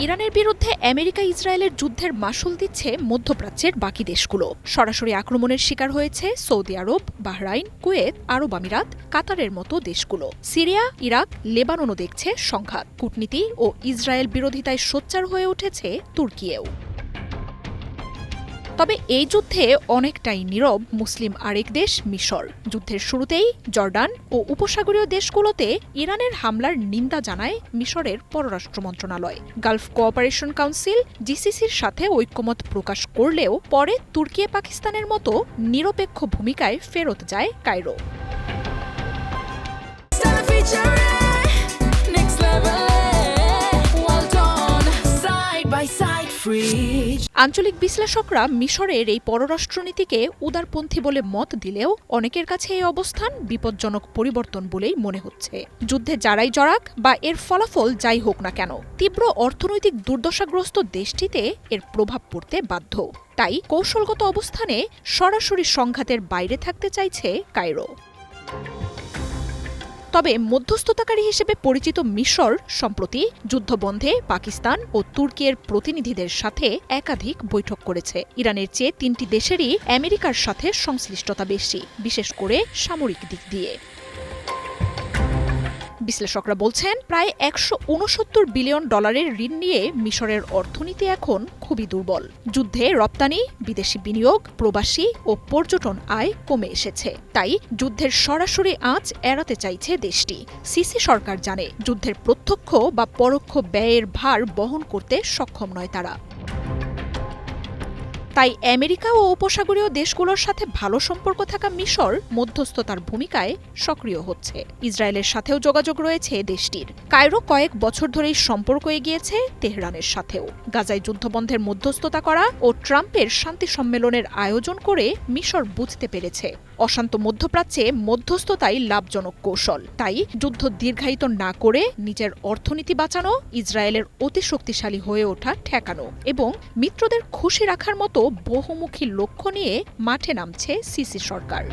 ইরানের বিরুদ্ধে আমেরিকা ইসরায়েলের যুদ্ধের মাশুল দিচ্ছে মধ্যপ্রাচ্যের বাকি দেশগুলো। সরাসরি আক্রমণের শিকার হয়েছে সৌদি আরব, বাহরাইন, কুয়েত, আরব আমিরাত, কাতারের মতো দেশগুলো। সিরিয়া, ইরাক, লেবাননও দেখছে সংঘাত। কূটনীতি ও ইসরায়েল বিরোধিতায় সোচ্চার হয়ে উঠেছে তুর্কিও। তবে এই যুদ্ধে অনেকটাই নীরব মুসলিম আরেক দেশ মিশর। যুদ্ধের শুরুতেই জর্ডান ও উপসাগরীয় দেশগুলোতে ইরানের হামলার নিন্দা জানায় মিশরের পররাষ্ট্র মন্ত্রণালয়। গালফ কোঅপারেশন কাউন্সিল জিসিসির সাথে ঐক্যমত প্রকাশ করলেও পরে তুর্কি পাকিস্তানের মতো নিরপেক্ষ ভূমিকায় ফেরত যায় কায়রো। আঞ্চলিক বিশ্লেষকরা মিশরের এই পররাষ্ট্রনীতিকে উদারপন্থী বলে মত দিলেও অনেকের কাছে এই অবস্থান বিপজ্জনক পরিবর্তন বলেই মনে হচ্ছে। যুদ্ধে যারাই জড়াক বা এর ফলাফল যাই হোক না কেন, তীব্র অর্থনৈতিক দুর্দশাগ্রস্ত দেশটিতে এর প্রভাব পড়তে বাধ্য। তাই কৌশলগত অবস্থানে সরাসরি সংঘাতের বাইরে থাকতে চাইছে কায়রো। তবে মধ্যস্থতাকারী হিসেবে পরিচিত মিশর সম্প্রতি যুদ্ধবন্ধে পাকিস্তান ও তুর্কির প্রতিনিধিদের সাথে একাধিক বৈঠক করেছে। ইরানের চেয়ে তিনটি দেশেরই আমেরিকার সাথে সংশ্লিষ্টতা বেশি, বিশেষ করে সামরিক দিক দিয়ে। বিশ্লেষকরা বলছেন, প্রায় $169 বিলিয়ন ঋণ নিয়ে মিশরের অর্থনীতি এখন খুবই দুর্বল। যুদ্ধে রপ্তানি, বিদেশি বিনিয়োগ, প্রবাসী ও পর্যটন আয় কমে এসেছে। তাই যুদ্ধের সরাসরি আঁচ এড়াতে চাইছে দেশটি। সিসি সরকার জানে যুদ্ধের প্রত্যক্ষ বা পরোক্ষ ব্যয়ের ভার বহন করতে সক্ষম নয় তারা। তাই আমেরিকা ও উপসাগরীয় দেশগুলোর সাথে ভালো সম্পর্ক থাকা মিশর মধ্যস্থতার ভূমিকায় সক্রিয় হচ্ছে। ইসরায়েলের সাথেও যোগাযোগ রয়েছে দেশটির। কায়রো কয়েক বছর ধরেই সম্পর্ক এগিয়েছে তেহরানের সাথেও। গাজায় যুদ্ধবন্ধের মধ্যস্থতা করা ও ট্রাম্পের শান্তি সম্মেলনের আয়োজন করে মিশর বুঝতে পেরেছে অশান্ত মধ্যপ্রাচ্যে মধ্যস্থতাই লাভজনক কৌশল। তাই যুদ্ধ দীর্ঘায়িত না করে নিজের অর্থনীতি বাঁচানো, ইসরায়েলের অতি শক্তিশালী হয়ে ওঠা ঠেকানো এবং মিত্রদের খুশি রাখার মতো বহুমুখী লক্ষ্য নিয়ে মাঠে নামছে সিসি সরকার।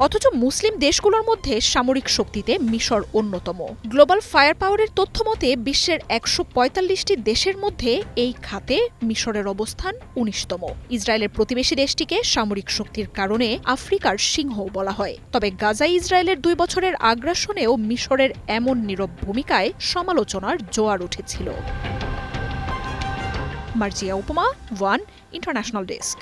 অথচ মুসলিম দেশগুলোর মধ্যে সামরিক শক্তিতে মিশর অন্যতম। গ্লোবাল ফায়ার পাওয়ারের তথ্যমতে বিশ্বের 145টি দেশের মধ্যে এই খাতে মিশরের অবস্থান 19তম। ইসরায়েলের প্রতিবেশী দেশটিকে সামরিক শক্তির কারণে আফ্রিকার সিংহ বলা হয়। তবে গাজায় ইসরায়েলের 2 বছরের আগ্রাসনেও মিশরের এমন নীরব ভূমিকায় সমালোচনার জোয়ার উঠেছিল। মার্জিয়া উপমা, ওয়ান ইন্টারন্যাশনাল ডেস্ক।